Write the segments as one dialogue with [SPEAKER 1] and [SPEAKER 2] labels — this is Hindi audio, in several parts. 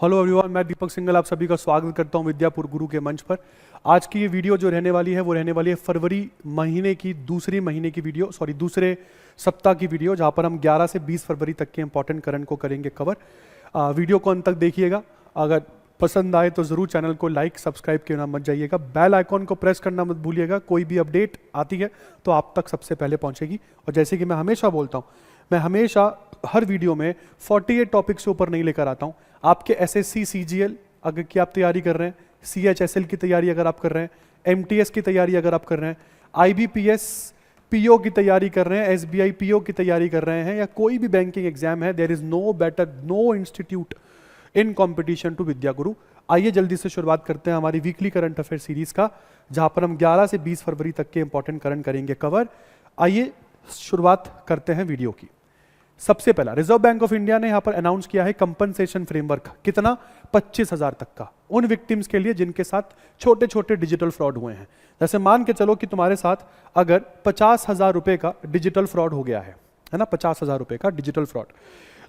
[SPEAKER 1] हेलो एवरीवन, मैं दीपक सिंघल आप सभी का स्वागत करता हूं विद्यापुर गुरु के मंच पर। आज की ये वीडियो जो रहने वाली है वो रहने वाली है फरवरी महीने की दूसरे सप्ताह की वीडियो, जहां पर हम 11 से 20 फरवरी तक के इंपॉर्टेंट करंट को करेंगे कवर। वीडियो को अंत तक देखिएगा। अगर पसंद आए तो ज़रूर चैनल को लाइक सब्सक्राइब करना मत जाइएगा। बेल आइकॉन को प्रेस करना मत भूलिएगा। कोई भी अपडेट आती है तो आप तक सबसे पहले पहुंचेगी। और जैसे कि मैं हमेशा बोलता हूं, मैं हमेशा हर वीडियो में 48 टॉपिक से ऊपर नहीं लेकर आता हूं। आपके एसएससी सीजीएल अगर की आप तैयारी कर रहे हैं, सीएचएसएल की तैयारी अगर आप कर रहे हैं, एमटीएस की तैयारी अगर आप कर रहे हैं, आईबीपीएस पीओ की तैयारी कर रहे हैं, एसबीआई पीओ की तैयारी कर रहे हैं, या कोई भी बैंकिंग एग्जाम है, there is no institute in competition to Vidya Guru. आइए जल्दी से शुरुआत करते हैं हमारी वीकली करंट अफेयर सीरीज का, जहां पर हम 11 से 20 फरवरी तक के इंपॉर्टेंट करंट करेंगे कवर। आइए शुरुआत करते हैं वीडियो की। सबसे पहला, रिजर्व बैंक ऑफ इंडिया ने यहां पर अनाउंस किया है कंपनसेशन फ्रेमवर्क। कितना? 25,000 तक का, उन विक्टिम्स के लिए जिनके साथ छोटे छोटे डिजिटल फ्रॉड हुए हैं। जैसे मान के चलो कि तुम्हारे साथ अगर 50,000 रुपए का डिजिटल फ्रॉड हो गया है ना, 50,000 रुपए का डिजिटल फ्रॉड,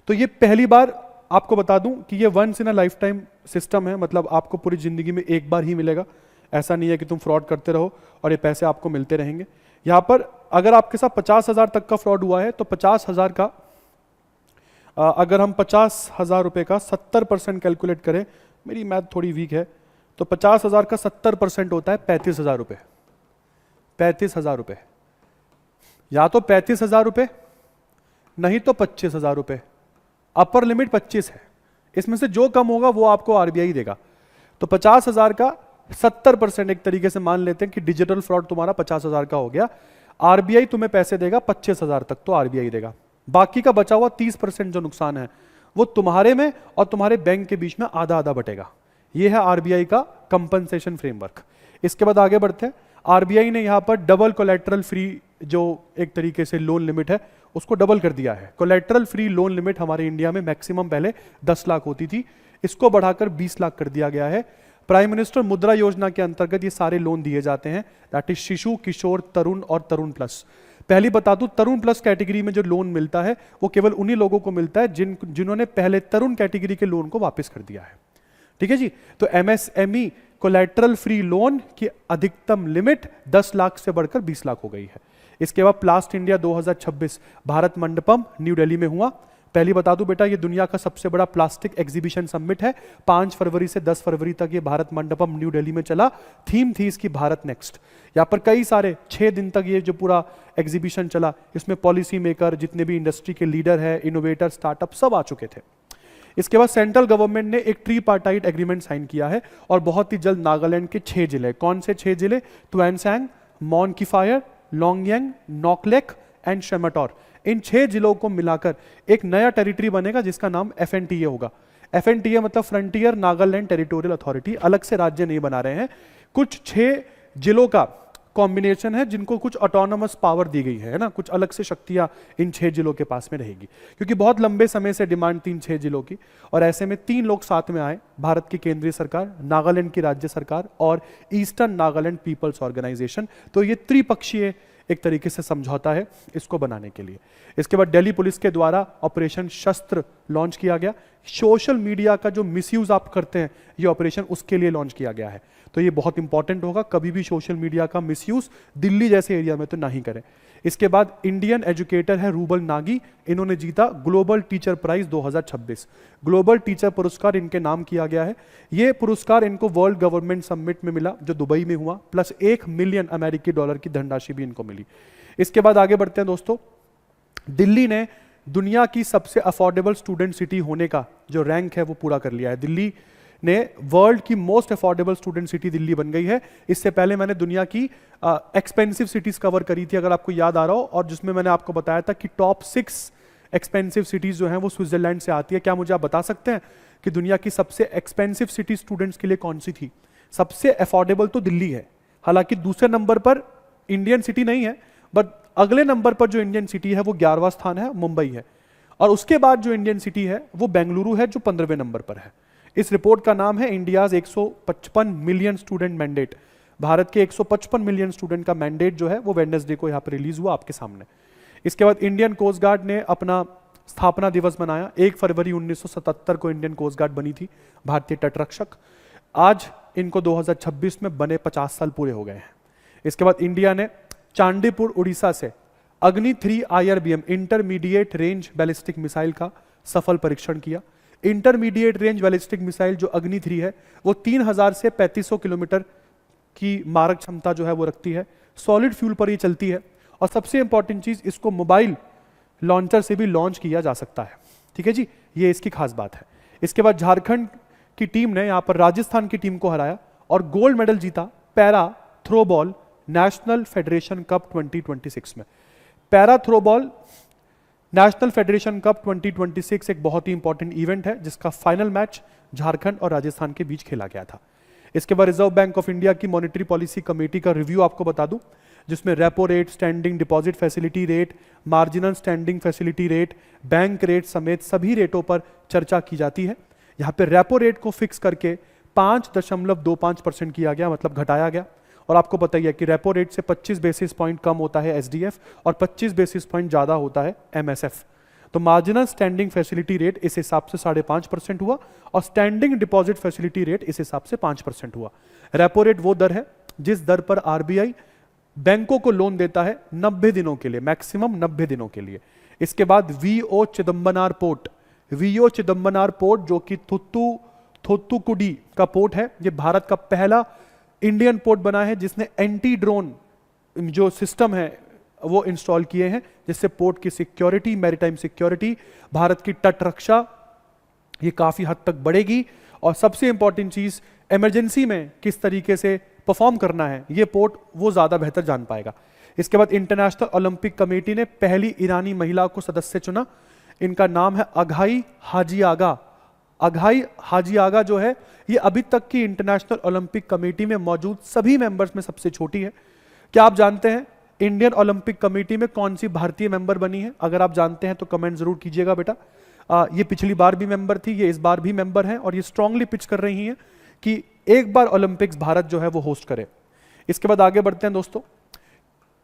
[SPEAKER 1] तो ये पहली बार, आपको बता दूं कि ये once in a life time system है। मतलब आपको पूरी जिंदगी में एक बार ही मिलेगा। ऐसा नहीं है कि तुम फ्रॉड करते रहो और ये पैसे आपको मिलते रहेंगे। यहां पर अगर आपके साथ 50,000 तक का फ्रॉड हुआ है तो 50,000 का अगर हम 50,000 रुपए का 70% कैलकुलेट करें, मेरी मैथ थोड़ी वीक है, तो 50,000 का 70% होता है 35,000 रुपए। 35,000 रुपए, या तो 35,000 रुपए नहीं तो 25,000 रुपए। अपर लिमिट 25 है, इसमें से जो कम होगा वो आपको आरबीआई देगा। तो 50,000 का 70% एक तरीके से मान लेते हैं कि डिजिटल फ्रॉड तुम्हारा 50,000 का हो गया। आरबीआई तुम्हें पैसे देगा 25,000 तक, तो आरबीआई देगा। बाकी का बचा हुआ 30% जो नुकसान है वो तुम्हारे में और तुम्हारे बैंक के बीच में आधा आधा बटेगा। ये है आरबीआई का कंपनसेशन फ्रेमवर्क। इसके बाद आगे बढ़ते हैं। आरबीआई ने यहां पर डबल कोलैटरल फ्री, जो एक तरीके से लोन लिमिट है, उसको डबल कर दिया है। कोलैटरल फ्री लोन लिमिट हमारे इंडिया में मैक्सिमम पहले 10 लाख होती थी, इसको बढ़ाकर 20 लाख कर दिया गया है। प्राइम मिनिस्टर मुद्रा योजना के अंतर्गत ये सारे लोन दिए जाते हैं, दैट इज शिशु, किशोर, तरुण और तरुण प्लस। पहली बता दूं, तरुण प्लस कैटेगरी में जो लोन मिलता है वो केवल उन्हीं लोगों को मिलता है जिन्होंने पहले तरुण कैटेगरी के लोन को वापस कर दिया है। ठीक है जी। तो एमएसएमई कोलैटरल फ्री लोन की अधिकतम लिमिट 10 लाख से बढ़कर 20 लाख हो गई है। इसके बाद प्लास्ट इंडिया 2026 भारत मंडपम न्यू दिल्ली में हुआ। पहली बता दूं बेटा, ये दुनिया का सबसे बड़ा प्लास्टिक एग्जीबिशन समिट है। 5 फरवरी से 10 फरवरी तक ये भारत मंडपम न्यू दिल्ली में चला। थीम थी इसकी भारत नेक्स्ट। यहाँ पर कई सारे 6 दिन तक ये जो पूरा एग्जीबिशन चला, इसमें पॉलिसी मेकर, जितने भी इंडस्ट्री के लीडर है, इनोवेटर, स्टार्टअप सब आ चुके थे। इसके बाद सेंट्रल गवर्नमेंट ने एक ट्रीपार्टाइट एग्रीमेंट साइन किया है और बहुत ही जल्द नागालैंड के 6 जिले, कौन से 6 जिले? तुएनसांग, मॉनकीफायर, लोंगयांग, नॉकलेक एंड शेमाटोर, इन 6 जिलों को मिलाकर एक नया टेरिटरी बनेगा जिसका नाम एफएनटीए होगा। एफएनटीए मतलब फ्रंटियर नागालैंड टेरिटोरियल अथॉरिटी। अलग से राज्य नहीं बना रहे हैं, कुछ 6 जिलों का कॉम्बिनेशन है जिनको कुछ ऑटोनोमस पावर दी गई है ना, कुछ अलग से शक्तियां इन 6 जिलों के पास में रहेगी, क्योंकि बहुत लंबे समय से डिमांड थी इन 6 जिलों की। और ऐसे में 3 लोग साथ में आए, भारत की केंद्रीय सरकार, नागालैंड की राज्य सरकार और ईस्टर्न नागालैंड पीपल्स ऑर्गेनाइजेशन। तो ये त्रिपक्षीय एक तरीके से समझौता है इसको बनाने के लिए। इसके बाद दिल्ली पुलिस के द्वारा ऑपरेशन शस्त्र लॉन्च किया गया। सोशल मीडिया का जो मिसयूज आप करते हैं, ये ऑपरेशन उसके लिए लॉन्च किया गया है। तो ये बहुत इंपॉर्टेंट होगा, कभी भी सोशल मीडिया का मिसयूज दिल्ली जैसे एरिया में तो नहीं करें। इसके बाद इंडियन एजुकेटर है रूबल नागी, इन्होंने जीता global teacher prize 2026। Global teacher पुरस्कार इनके नाम किया गया है। ये पुरस्कार इनको वर्ल्ड गवर्नमेंट समिट में मिला जो दुबई में हुआ, प्लस $1 मिलियन अमेरिकी डॉलर की धनराशि भी इनको मिली। इसके बाद आगे बढ़ते हैं दोस्तों। दिल्ली ने दुनिया की सबसे अफोर्डेबल स्टूडेंट सिटी होने का जो रैंक है वो पूरा कर लिया है। दिल्ली ने वर्ल्ड की most affordable student city Delhi बन गई है। इससे पहले मैंने दुनिया की एक्सपेंसिव सिटीज कवर करी थी, अगर आपको याद आ रहा हो, और जिसमें मैंने आपको बताया था कि टॉप 6 एक्सपेंसिव सिटीज जो हैं वो स्विट्जरलैंड से आती है। क्या मुझे आप बता सकते हैं कि दुनिया की सबसे एक्सपेंसिव सिटी स्टूडेंट्स के लिए कौन सी थी? सबसे अफोर्डेबल तो दिल्ली है, हालांकि दूसरे नंबर पर इंडियन सिटी नहीं है, बट अगले नंबर पर जो इंडियन सिटी है वो 11वां स्थान है, मुंबई है। और उसके बाद जो इंडियन सिटी है वो बेंगलुरु है, जो 15वें नंबर पर है। इस रिपोर्ट का नाम है India's 155 million student mandate. Bharat के 155 मिलियन स्टूडेंट का मैंडेट जो है वो वेडनेसडे को यहाँ पर रिलीज हुआ आपके सामने। इसके बाद इंडियन कोस्ट गार्ड ने अपना स्थापना दिवस मनाया। 1 फरवरी 1977 को इंडियन कोस्ट गार्ड बनी थी, भारतीय तटरक्षक। आज इनको 2026 में बने 50 साल पूरे हो गए हैं। इसके बाद इंडिया ने चांदीपुर उड़ीसा से अग्नि 3 IRBM intermediate range ballistic missile का सफल परीक्षण किया। इंटरमीडिएट रेंज बैलिस्टिक मिसाइल जो अग्नि 3 है वो 3000 से 3500 किलोमीटर की मारक क्षमता जो है वो रखती है। सॉलिड फ्यूल पर ये चलती है और सबसे इंपॉर्टेंट चीज, इसको मोबाइल लॉन्चर से भी लॉन्च किया जा सकता है। ठीक है जी, ये इसकी खास बात है। इसके बाद झारखंड की टीम ने यहां पर राजस्थान की टीम को हराया और गोल्ड मेडल जीता para throwball national federation cup 2026 में। Para throwball national federation cup 2026 एक बहुत ही इंपॉर्टेंट इवेंट है जिसका फाइनल मैच झारखंड और राजस्थान के बीच खेला गया था। इसके बाद रिजर्व बैंक ऑफ इंडिया की मॉनेटरी पॉलिसी कमेटी का रिव्यू आपको बता दूं, जिसमें repo rate, standing deposit facility rate, marginal standing facility rate, bank rate समेत सभी रेटों पर चर्चा की जाती है। यहाँ पे रेपो रेट को फिक्स करके 5.25% किया गया, मतलब घटाया गया। और आपको पता ही है कि रेपो रेट से 25 बेसिस पॉइंट कम होता है SDF और 25 बेसिस पॉइंट ज्यादा होता है MSF। तो मार्जिनल स्टैंडिंग फैसिलिटी रेट इस हिसाब से 5.5% हुआ और स्टैंडिंग डिपॉजिट फैसिलिटी रेट इस हिसाब से 5% हुआ। रेपो रेट वो दर है जिस दर पर RBI बैंकों को लोन देता है 90 दिनों के लिए, मैक्सिमम 90 दिनों के लिए। इसके बाद VO चिदम्बनार पोर्ट जो कि थोत्तुकुडी का पोर्ट है, ये भारत का पहला इंडियन पोर्ट बना है जिसने एंटी ड्रोन जो सिस्टम है वो इंस्टॉल किए हैं, जिससे पोर्ट की सिक्योरिटी, मैरीटाइम सिक्योरिटी, भारत की तट रक्षा ये काफी हद तक बढ़ेगी। और सबसे इंपॉर्टेंट चीज, इमरजेंसी में किस तरीके से परफॉर्म करना है ये पोर्ट वो ज्यादा बेहतर जान पाएगा। इसके बाद इंटरनेशनल ओलंपिक कमेटी ने पहली ईरानी महिला को सदस्य चुना। इनका नाम है अघाई हाजी आगा। अघाई हाजी आगा जो है ये अभी तक की इंटरनेशनल ओलंपिक कमेटी में मौजूद सभी मेंबर्स में सबसे छोटी है। क्या आप जानते हैं इंडियन ओलंपिक कमेटी में कौन सी भारतीय मेंबर बनी है? अगर आप जानते हैं तो कमेंट जरूर कीजिएगा बेटा। ये पिछली बार भी मेंबर थी, ये इस बार भी मेंबर है और ये स्ट्रांगली पिच कर रही हैं कि एक बार ओलंपिक्स भारत जो है वो होस्ट करे। इसके बाद आगे बढ़ते हैं दोस्तों।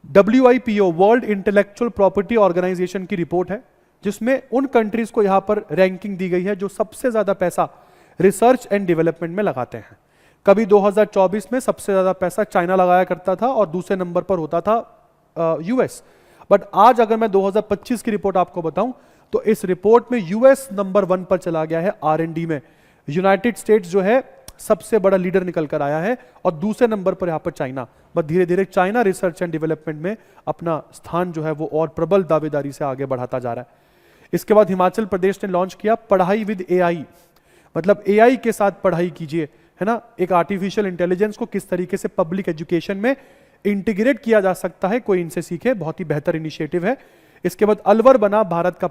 [SPEAKER 1] WIPO world intellectual property organization की रिपोर्ट है जिसमें उन कंट्रीज को यहां पर रैंकिंग दी गई है जो सबसे ज्यादा पैसा रिसर्च एंड डेवलपमेंट में लगाते हैं। कभी 2024 में सबसे ज्यादा पैसा चाइना लगाया करता था और दूसरे नंबर पर होता था US। बट आज अगर मैं 2025 की रिपोर्ट आपको बताऊं तो इस रिपोर्ट में US नंबर 1 पर चला गया है R&D में। यूनाइटेड स्टेट्स जो है सबसे बड़ा लीडर निकल कर आया है और दूसरे नंबर पर यहां पर चाइना। बट धीरे धीरे चाइना रिसर्च एंड डेवलपमेंट में अपना स्थान जो है वो और प्रबल दावेदारी से आगे बढ़ाता जा रहा है। इसके बाद हिमाचल प्रदेश ने लॉन्च किया पढ़ाई विद AI, मतलब AI के साथ पढ़ाई कीजिए, है ना। एक आर्टिफिशियल इंटेलिजेंस को किस तरीके से पब्लिक एजुकेशन में इंटीग्रेट किया जा सकता है, कोई इनसे सीखे, बहुत ही बेहतर इनिशिएटिव है। इसके बाद अलवर बना भारत का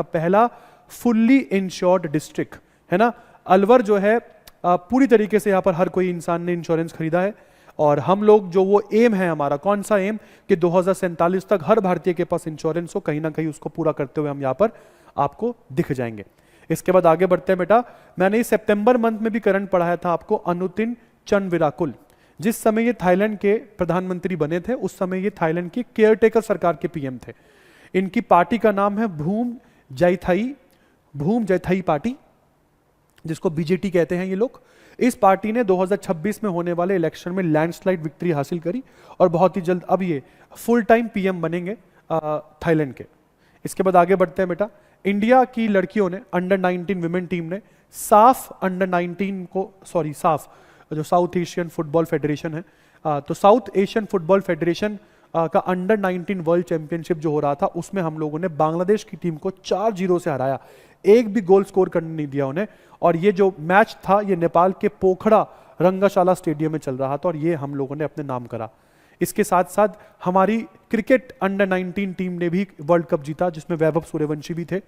[SPEAKER 1] पहला फुल्ली इंश्योर्ड डिस्ट्रिक्ट, है ना। अलवर जो है पूरी तरीके से यहां पर हर कोई इंसान ने इंश्योरेंस खरीदा है और हम लोग जो वो एम है हमारा, कौन सा एम, कि 2047 तक हर भारतीय के पास इंश्योरेंस हो, कहीं ना कहीं उसको पूरा करते हुए हम यहां पर आपको दिख जाएंगे। इसके बाद आगे बढ़ते हैं बेटा। मैंने इस सितंबर मंथ में भी करंट पढ़ाया था आपको, अनुतिन चंद्रविराकुल। जिस समय ये थाईलैंड के प्रधानमंत्री बने थे उस समय ये थाईलैंड की केयरटेकर सरकार के PM थे। इनकी पार्टी का नाम है भूम जैथाई पार्टी, जिसको BJT कहते हैं ये लोग। इस पार्टी ने 2026 में होने वाले इलेक्शन में लैंडस्लाइड विक्ट्री हासिल करी और बहुत ही जल्द अब ये फुल टाइम PM बनेंगे थाईलैंड के। इसके बाद आगे बढ़ते हैं बेटा। इंडिया की लड़कियों ने अंडर-19 विमेन टीम ने साफ जो साउथ एशियन फुटबॉल फेडरेशन है, तो साउथ एशियन फुटबॉल फेडरेशन का अंडर-19 वर्ल्ड चैंपियनशिप जो हो रहा था उसमें हम लोगों ने बांग्लादेश की टीम को 4-0 से हराया। एक भी गोल स्कोर करने नहीं दिया उन्हें। और ये जो मैच था ये नेपाल के पोखरा रंगशाला स्टेडियम में चल रहा था और ये हम लोगों ने अपने नाम करा। इसके साथ साथ हमारी क्रिकेट अंडर-19 टीम ने भी वर्ल्ड कप जीता जिसमें वैभव सूर्यवंशी भी थे।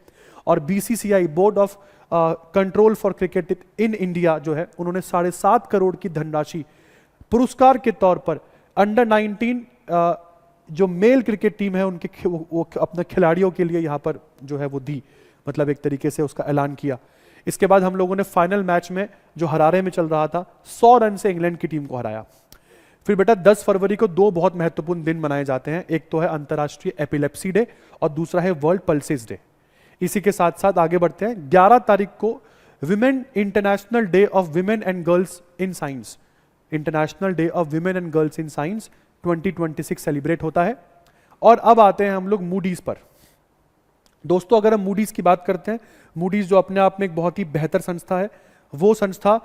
[SPEAKER 1] और BCCI board of control for cricket in India जो है उन्होंने 7.5 करोड़ की धनराशि पुरस्कार के तौर पर अंडर-19 जो मेल क्रिकेट टीम है उनके वो अपने खिलाड़ियों के लिए यहाँ पर जो है वो दी, मतलब एक तरीके से उसका ऐलान किया। इसके बाद हम लोगों ने फाइनल मैच में जो हरारे में चल रहा था 100 रन से इंग्लैंड की टीम को हराया। फिर बेटा 10 फरवरी को 2 बहुत महत्वपूर्ण दिन मनाए जाते हैं। एक तो है अंतर्राष्ट्रीय एपिलेप्सी डे और दूसरा है वर्ल्ड पल्सेस डे। इसी के साथ साथ आगे बढ़ते हैं। 11 तारीख को women international day of women and girls in science, international day of women and girls in science 2026 celebrate होता है। और अब आते हैं हम लोग मूडीज पर। दोस्तों अगर हम मूडीज की बात करते हैं, मूडीज जो अपने आप में एक बहुत ही बेहतर संस्था है, वो संस्था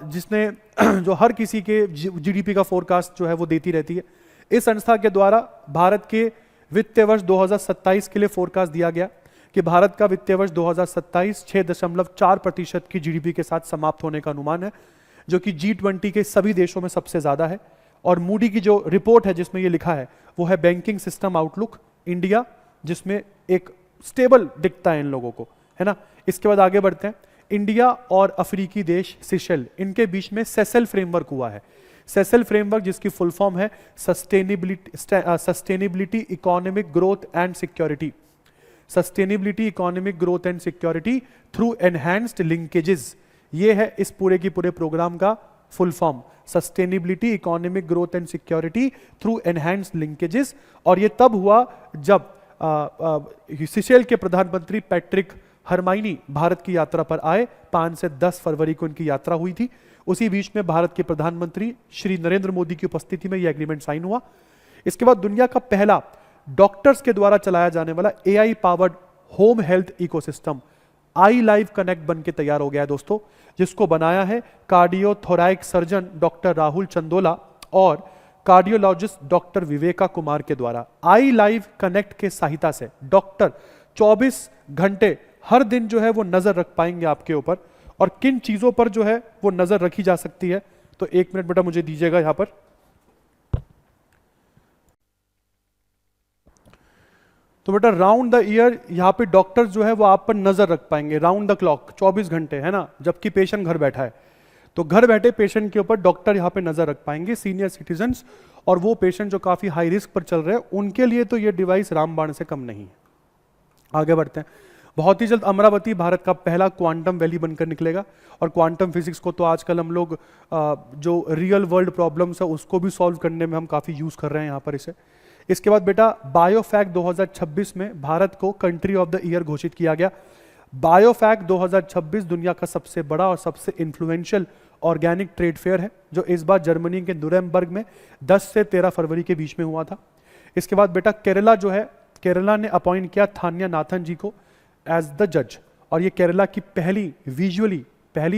[SPEAKER 1] जिसने जो हर किसी के जीडीपी का फोरकास्ट जो है वो देती रहती है। इस संस्था के द्वारा भारत के वित्तीय वर्ष 2027 के लिए फोरकास्ट दिया गया कि भारत का वित्तीय वर्ष 2027 6.4% की जीडीपी के साथ समाप्त होने का अनुमान है, जो कि G20 के सभी देशों में सबसे ज्यादा है। और मूडी की जो रिपोर्ट है जिसमें ये लिखा है वो है बैंकिंग सिस्टम आउटलुक इंडिया, जिसमें एक स्टेबल दिखता है इन लोगों को, है ना। इसके बाद आगे बढ़ते हैं। इंडिया और अफ्रीकी देश सिशेल, इनके बीच में सेसेल फ्रेमवर्क हुआ है। सेसेल फ्रेमवर्क जिसकी फुल फॉर्म है sustainability economic growth and security, sustainability economic growth and security through enhanced linkages. ये है इस पूरे की पूरे प्रोग्राम का full form, sustainability economic growth and security through enhanced linkages. और ये तब हुआ जब सिशेल के प्रधानमंत्री पैट्रिक हरमाइनी भारत की यात्रा पर आए। 5 से 10 फरवरी को इनकी यात्रा हुई थी। उसी बीच में भारत के प्रधानमंत्री श्री नरेंद्र मोदी की उपस्थिति में यह एग्रीमेंट साइन हुआ। इसके बाद दुनिया का पहला डॉक्टर्स के द्वारा चलाया जाने वाला AI powered home health ecosystem I Live Connect बन के तैयार हो गया है दोस्तों, जिसको बनाया है कार्डियोथोरैक सर्जन डॉक्टर राहुल चंदोला और कार्डियोलॉजिस्ट डॉक्टर विवेका कुमार के द्वारा। आई लाइव कनेक्ट के सहायता से डॉक्टर 24 घंटे हर दिन जो है वो नजर रख पाएंगे आपके ऊपर, और किन चीजों पर जो है वो नजर रखी जा सकती है। तो 1 मिनट बेटा मुझे दीजिएगा यहां पर। तो बेटा राउंड द ईयर यहाँ पे डॉक्टर्स जो है वो आप पर नजर रख पाएंगे राउंड द क्लॉक 24 घंटे, है ना, जबकि पेशेंट घर बैठा है। तो घर बैठे पेशेंट के ऊपर डॉक्टर यहाँ पे नजर रख पाएंगे, सीनियर सिटीजन्स और वो पेशेंट जो काफी हाई रिस्क पर चल रहे हैं उनके लिए तो ये डिवाइस रामबाण से कम नहीं है। आगे बढ़ते हैं। बहुत ही जल्द अमरावती भारत का पहला क्वांटम वैली बनकर निकलेगा, और क्वांटम फिजिक्स को तो आजकल हम लोग जो रियल वर्ल्ड प्रॉब्लम्स है उसको भी सॉल्व करने में हम काफी यूज कर रहे हैं यहाँ पर इसे। इसके बाद बेटा बायोफैक्ट 2026 में भारत को कंट्री ऑफ द ईयर घोषित किया गया। बायोफैक्ट 2026 दुनिया का सबसे बड़ा और सबसे इन्फ्लुएंशियल ऑर्गेनिक ट्रेड फेयर है, जो इस बार जर्मनी के नुरेमबर्ग में 10 से 13 फरवरी के बीच में हुआ था। इसके बाद बेटा केरला जो है, केरला ने अपॉइंट किया थान्या नाथन जी को एज द जज, और ये केरला की पहली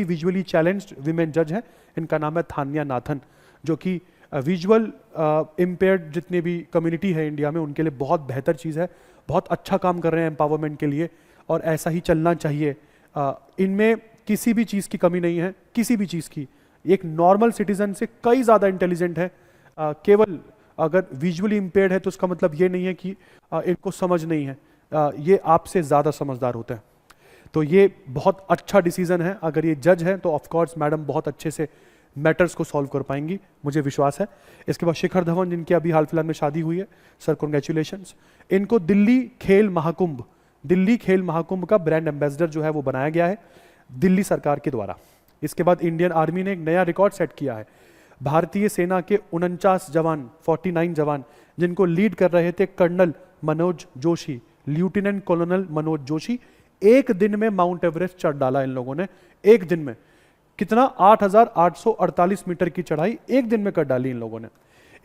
[SPEAKER 1] विजुअली चैलेंज्ड विमेन जज है। इनका नाम है थान्या नाथन, जो कि विजुअल इम्पेयर्ड जितनी भी कम्युनिटी है इंडिया में उनके लिए बहुत बेहतर चीज़ है, बहुत अच्छा काम कर रहे हैं एम्पावरमेंट के लिए, और ऐसा ही चलना चाहिए। इनमें किसी भी चीज़ की कमी नहीं है, किसी भी चीज़ की। एक नॉर्मल सिटीजन से कई ज़्यादा इंटेलिजेंट है। केवल अगर विजुअली इम्पेयर्ड है तो उसका मतलब ये नहीं है कि इनको समझ नहीं है, ये आपसे ज़्यादा समझदार होते हैं। तो ये बहुत अच्छा डिसीजन है। अगर ये जज है तो ऑफकोर्स मैडम बहुत अच्छे से मैटर्स को सॉल्व कर पाएंगी, मुझे विश्वास है। इसके बाद शिखर धवन जिनकी अभी हाल फिलहाल में शादी हुई है, सर कॉन्ग्रेचुलेशंस। इनको दिल्ली खेल महाकुंभ का ब्रांड एम्बेसडर जो है वो बनाया गया है दिल्ली सरकार के द्वारा। इसके बाद इंडियन आर्मी ने एक नया रिकॉर्ड सेट किया है। भारतीय सेना के 49 जवान जिनको लीड कर रहे थे colonel Manoj Joshi, lieutenant colonel Manoj Joshi, एक दिन में माउंट एवरेस्ट चढ़ डाला इन लोगों ने। एक दिन में कितना 8,848 मीटर की चढ़ाई एक दिन में कर डाली इन लोगों ने।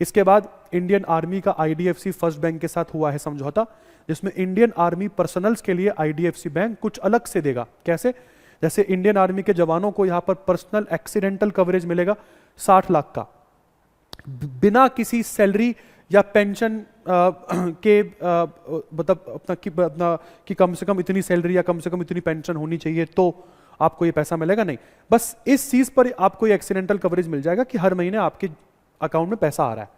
[SPEAKER 1] इसके बाद इंडियन आर्मी का आईडीएफसी फर्स्ट बैंक के साथ हुआ है समझौता, जिसमें इंडियन आर्मी पर्सनल्स के लिए आईडीएफसी बैंक कुछ अलग से देगा। कैसे? जैसे इंडियन आर्मी के जवानों को यहां पर पर्सनल एक्सीडेंटल कवरेज मिलेगा 60 लाख का, बिना किसी सैलरी या पेंशन के मतलब अपना कि कम से कम इतनी सैलरी या कम से कम इतनी पेंशन होनी चाहिए तो आपको ये पैसा मिलेगा, नहीं। बस इस चीज पर आपको ये एक्सीडेंटल कवरेज मिल जाएगा कि हर महीने आपके अकाउंट में पैसा आ रहा है,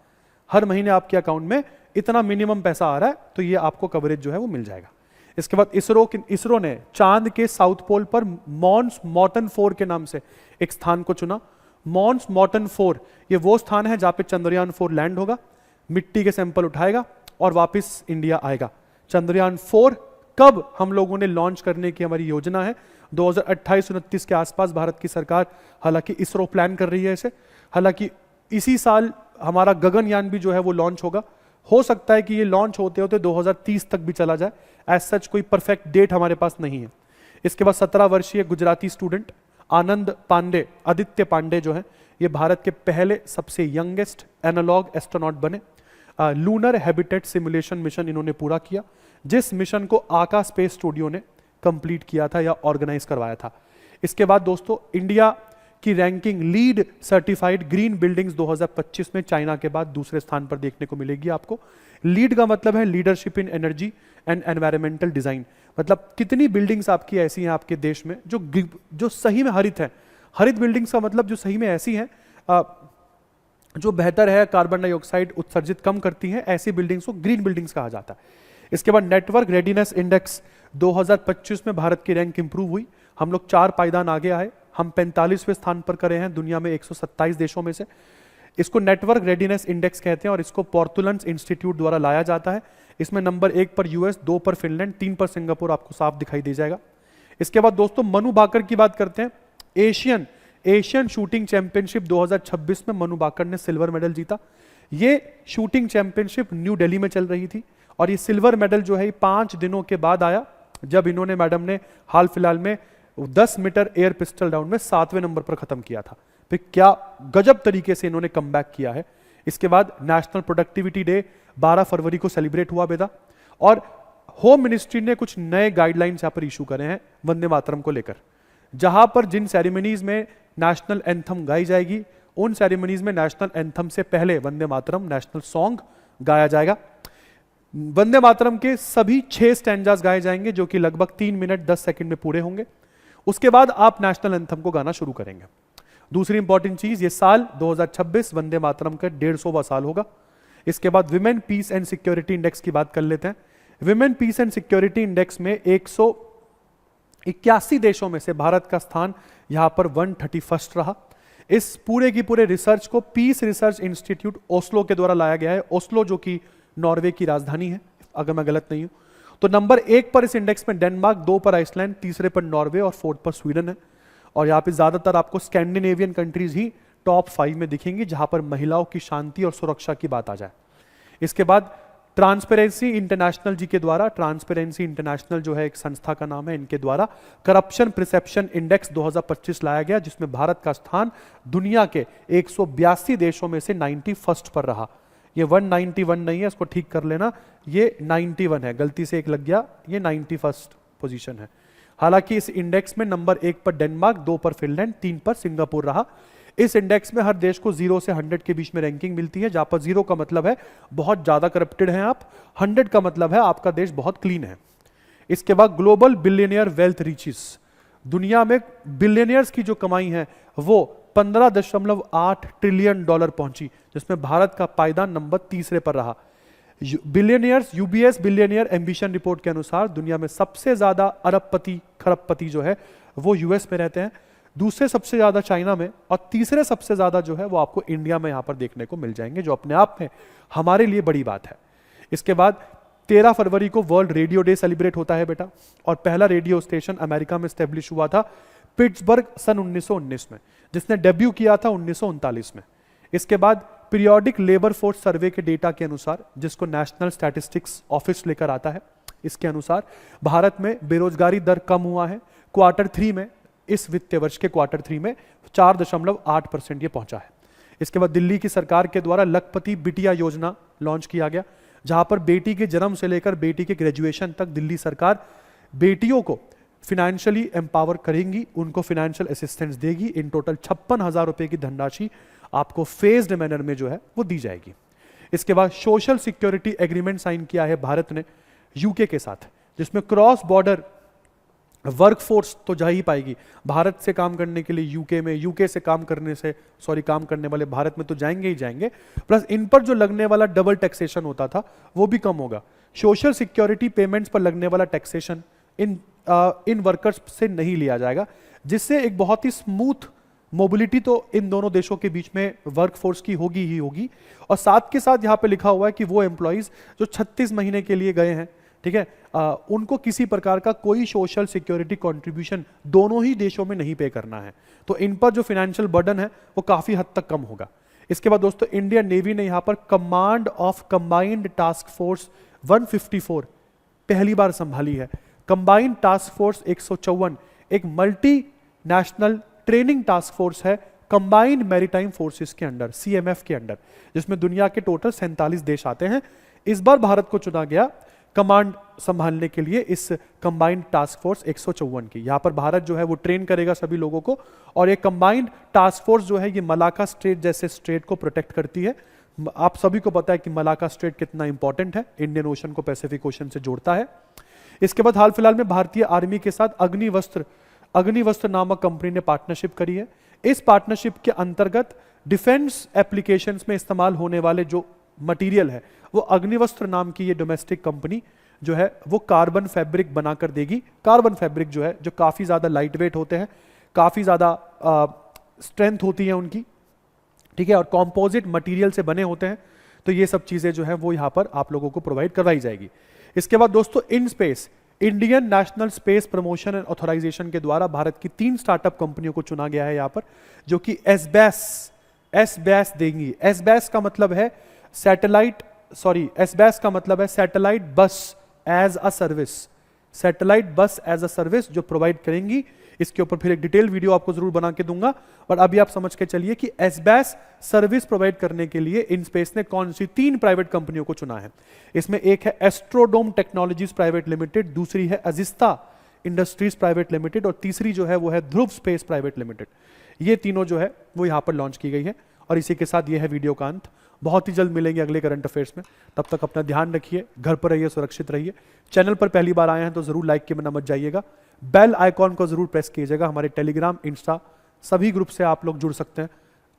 [SPEAKER 1] हर महीने आपके अकाउंट में इतना मिनिमम पैसा आ रहा है, तो ये आपको कवरेज जो है वो मिल जाएगा। इसके बाद इसरो ने चांद के साउथ पोल पर मॉन्स मॉर्टन 4 के नाम से एक स्थान को चुना। मॉन्स मॉर्टन 4 ये वो स्थान है जहां पे चंद्रयान 4 लैंड होगा, मिट्टी के सैंपल उठाएगा और वापस इंडिया आएगा। चंद्रयान 4 कब हम लोगों ने लॉन्च करने की हमारी योजना है 2028-29 के आसपास भारत की सरकार, हालांकि इसरो प्लान कर रही है इसे। हालांकि इसी साल हमारा गगनयान भी जो है वो लॉन्च होगा। हो सकता है कि ये लॉन्च होते होते 2030 तक भी चला जाए, एज सच कोई परफेक्ट डेट हमारे पास नहीं है। इसके बाद 17 वर्षीय गुजराती स्टूडेंट आनंद पांडे, आदित्य पांडे जो है, ये भारत के पहले सबसे यंगेस्ट एनालॉग एस्ट्रोनॉट बने। लूनर हैबिटेट सिमुलेशन मिशन इन्होंने पूरा किया, जिस मिशन को आका स्पेस स्टूडियो ने कंप्लीट किया था या ऑर्गेनाइज करवाया था। इसके बाद दोस्तों इंडिया की ranking lead certified green buildings 2025 में चाइना के बाद दूसरे स्थान पर देखने को मिलेगी आपको। लीड का मतलब है leadership in energy and environmental design, मतलब कितनी बिल्डिंग्स आपकी ऐसी हैं आपके देश में जो सही में हरित है। हरित बिल्डिंग्स का मतलब जो सही में ऐसी हैं जो बेहतर है, कार्बन डाइऑक्साइड उत्सर्जित कम करती हैं, ऐसी बिल्डिंग्स को ग्रीन बिल्डिंग्स कहा जाता है। इसके बाद नेटवर्क रेडीनेस इंडेक्स 2025 में भारत की रैंक इंप्रूव हुई, हम लोग 4 पायदान आगे आए, हम 45वें स्थान पर करे हैं दुनिया में 127 देशों में से। इसको नेटवर्क रेडीनेस इंडेक्स कहते हैं और इसको पोर्टुलेंस इंस्टीट्यूट द्वारा लाया जाता है। इसमें नंबर 1 पर यूएस, 2 पर फिनलैंड, 3 पर सिंगापुर आपको साफ दिखाई दे जाएगा। इसके बाद दोस्तों मनु भाकर की बात करते हैं। एशियन शूटिंग चैंपियनशिप 2026 में मनु भाकर ने सिल्वर मेडल जीता। ये शूटिंग चैंपियनशिप न्यू दिल्ली में चल रही थी और ये सिल्वर मेडल जो है 5 दिनों के बाद आया, जब इन्होंने मैडम ने हाल फिलहाल में 10 मीटर एयर पिस्टल डाउन में 7वें नंबर पर खत्म किया था। फिर क्या गजब तरीके से इन्होंने कमबैक किया है। इसके बाद नेशनल प्रोडक्टिविटी डे 12 फरवरी को सेलिब्रेट हुआ बेटा, और होम मिनिस्ट्री ने कुछ नए गाइडलाइंस यहां पर इशू करे हैं वंदे मातरम को लेकर। जहां पर जिन सेरेमनीज में नेशनल एंथम गाई जाएगी, उन सेरेमनीज में नेशनल एंथम से पहले वंदे मातरम नेशनल सॉन्ग गाया जाएगा। वंदे मातरम के सभी 6 स्टैंजास गाए जाएंगे जो कि लगभग 3 मिनट 10 सेकंड में पूरे होंगे। उसके बाद आप नेशनल एंथम को गाना शुरू करेंगे। दूसरी इंपॉर्टेंट चीज, ये साल 2026 वंदे मातरम का 150वां साल होगा। इसके बाद women peace and security index की बात कर लेते हैं। Women peace and security index में 181 देशों में से भारत का स्थान यहां पर 131 रहा। इस पूरे की पूरे रिसर्च को पीस रिसर्च इंस्टीट्यूट ओस्लो के द्वारा लाया गया है। ओस्लो जो कि नॉर्वे की राजधानी है, अगर मैं गलत नहीं हूं। तो नंबर 1 पर इस इंडेक्स में डेनमार्क, 2 पर आइसलैंड, तीसरे पर नॉर्वे और 4th पर स्वीडन है। और यहाँ पे ज्यादातर आपको स्कैंडिनेवियन कंट्रीज ही टॉप 5 में दिखेंगी जहां पर महिलाओं की शांति और सुरक्षा की बात आ जाए। इसके बाद ट्रांसपेरेंसी इंटरनेशनल जी के द्वारा, ट्रांसपेरेंसी इंटरनेशनल जो है एक संस्था का नाम है, इनके द्वारा करप्शन परसेप्शन इंडेक्स 2025 लाया गया, जिसमें भारत का स्थान दुनिया के 182 देशों में से 91st पर रहा। ये 191 नहीं है, इसको ठीक कर लेना, ये 91 है, गलती से एक लग गया, ये 91st पोजीशन है। हालांकि इस इंडेक्स में नंबर 1 पर डेनमार्क, 2 पर फिनलैंड, 3 पर सिंगापुर रहा। इस इंडेक्स में हर देश को 0 से 100 के बीच में रैंकिंग मिलती है, जहां पर 0 का मतलब है बहुत ज्यादा करप्टेड हैं आप, 100 का मतलब है आपका देश बहुत क्लीन है। इसके बाद ग्लोबल बिलियनियर वेल्थ रीचेस, दुनिया में बिलियनियर्स की जो कमाई है वो 15.8 ट्रिलियन डॉलर पहुंची, जिसमें भारत का पायदान नंबर 3 पर रहा। Billionaires, UBS billionaire ambition report के अनुसार दुनिया में सबसे ज्यादा अरबपति खरबपति जो है वो यूएस में रहते हैं, दूसरे सबसे ज्यादा चाइना में, और तीसरे सबसे ज्यादा जो है वो आपको इंडिया में यहां पर देखने को मिल जाएंगे, जो अपने आप में हमारे लिए बड़ी बात है। इसके बाद 13 फरवरी को वर्ल्ड रेडियो डे सेलिब्रेट होता है बेटा, और पहला रेडियो स्टेशन अमेरिका में स्टैब्लिश हुआ था पिट्सबर्ग सन 1919 में, जिसने डेब्यू किया था 1939 में। इसके बाद पीरियोडिक लेबर फोर्स सर्वे के डेटा के अनुसार, जिसको नेशनल स्टैटिस्टिक्स ऑफिस लेकर आता है, इसके अनुसार भारत में बेरोजगारी दर कम हुआ है। क्वार्टर 3 में, इस वित्तीय वर्ष के क्वार्टर 3 में 4.8% ये पहुंचा है। इसके बाद दिल्ली की सरकार के द्वारा लखपति बिटिया योजना लॉन्च किया गया, जहां पर बेटी के जन्म से लेकर बेटी के ग्रेजुएशन तक दिल्ली सरकार बेटियों को फिनेंशियली एम्पावर करेंगी, उनको फाइनेंशियल असिस्टेंस देगी। इन टोटल 56,000 रुपए की धनराशि आपको फेज्ड मैनर में जो है वो दी जाएगी। इसके बाद सोशल सिक्योरिटी एग्रीमेंट साइन किया है भारत ने यूके के साथ, जिसमें क्रॉस बॉर्डर वर्कफोर्स तो जा ही पाएगी। भारत से काम करने के लिए यूके में, यूके से काम करने वाले भारत में तो जाएंगे ही जाएंगे, प्लस इन पर जो लगने वाला डबल टैक्सेशन होता था वो भी कम होगा। सोशल सिक्योरिटी पेमेंट्स पर लगने वाला टैक्सेशन इन वर्कर्स से नहीं लिया जाएगा, जिससे एक बहुत ही स्मूथ मोबिलिटी तो इन दोनों देशों के बीच में वर्कफोर्स की होगी ही होगी। और साथ के साथ यहाँ पे लिखा हुआ है कि वो एम्प्लॉइज जो 36 महीने के लिए गए हैं, ठीक है, उनको किसी प्रकार का कोई सोशल सिक्योरिटी कंट्रीब्यूशन दोनों ही देशों में नहीं पे करना है, तो इन पर जो फाइनेंशियल बर्डन है वो काफी हद तक कम होगा। इसके बाद दोस्तों इंडियन नेवी ने यहाँ पर command of combined task force 154 पहली बार संभाली है। कंबाइंड टास्क फोर्स 154 एक multi national training task force है कंबाइंड मैरीटाइम फोर्सेस के अंडर, CMF के अंडर, जिसमें दुनिया के टोटल 47 देश आते हैं। इस बार भारत को चुना गया कमांड संभालने के लिए इस कंबाइंड टास्क फोर्स 154 की। यहां पर भारत जो है वो ट्रेन करेगा सभी लोगों को, और ये कंबाइंड टास्क फोर्स जो है ये मलाका स्ट्रेट जैसे स्ट्रेट को प्रोटेक्ट करती है। आप सभी को पता है कि मलाका स्ट्रेट कितना इंपॉर्टेंट है, इंडियन ओशन को पैसिफिक ओशन से जोड़ता है। इसके बाद हाल फिलहाल में भारतीय आर्मी के साथ अग्निवस्त्र नामक कंपनी ने पार्टनरशिप करी है। इस पार्टनरशिप के अंतर्गत डिफेंस एप्लीकेशंस में इस्तेमाल होने वाले जो मटेरियल है वो अग्निवस्त्र नाम की ये डोमेस्टिक कंपनी जो है वो कार्बन फैब्रिक बनाकर देगी। कार्बन फैब्रिक जो है जो काफी ज्यादा लाइट वेट होते हैं, काफी ज्यादा स्ट्रेंथ होती है उनकी, ठीक है, और कॉम्पोजिट मटेरियल से बने होते हैं। तो ये सब चीजें जो है वो यहां पर आप लोगों को प्रोवाइड करवाई जाएगी। इसके बाद दोस्तों in space, Indian national space promotion and authorization के द्वारा भारत की 3 स्टार्टअप कंपनियों को चुना गया है यहां पर, जो कि एसबैस देंगी। एसबैस का मतलब है सैटेलाइट बस एज अ सर्विस, सैटेलाइट बस एज अ सर्विस जो प्रोवाइड करेंगी। इसके ऊपर फिर एक डिटेल वीडियो आपको जरूर बना के दूंगा, पर अभी आप समझ के चलिए कि एसबैस सर्विस प्रोवाइड करने के लिए इन स्पेस ने कौन सी 3 प्राइवेट कंपनियों को चुना है। इसमें एक है एस्ट्रोडोम टेक्नोलॉजीज प्राइवेट लिमिटेड, दूसरी है अजिस्ता इंडस्ट्रीज प्राइवेट लिमिटेड, और तीसरी जो है वो है ध्रुव स्पेस प्राइवेट लिमिटेड। ये तीनों जो है वो यहां पर लॉन्च की गई है। और इसी के साथ ये है वीडियो का अंत। बहुत ही जल्द मिलेंगे अगले करंट अफेयर्स में, तब तक अपना ध्यान रखिए, घर पर रहिए, सुरक्षित रहिए। चैनल पर पहली बार आए हैं तो जरूर लाइक के बिना मत जाइएगा, बेल आइकॉन को जरूर प्रेस कीजिएगा। हमारे टेलीग्राम, इंस्टा सभी ग्रुप से आप लोग जुड़ सकते हैं।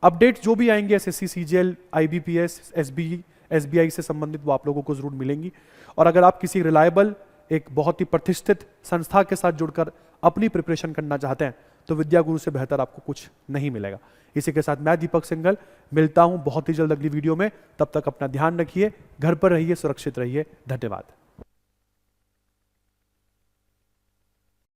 [SPEAKER 1] अपडेट जो भी आएंगे SSC, CGL, IBPS, SBI से संबंधित वो आप लोगों को जरूर मिलेंगी। और अगर आप किसी रिलायबल एक बहुत ही प्रतिष्ठित संस्था के साथ जुड़कर अपनी प्रिपरेशन करना चाहते हैं तो विद्या गुरु से बेहतर आपको कुछ नहीं मिलेगा। इसी के साथ मैं दीपक सिंघल मिलता हूं बहुत ही जल्द अगली वीडियो में। तब तक अपना ध्यान रखिए, घर पर रहिए, सुरक्षित रहिए। धन्यवाद।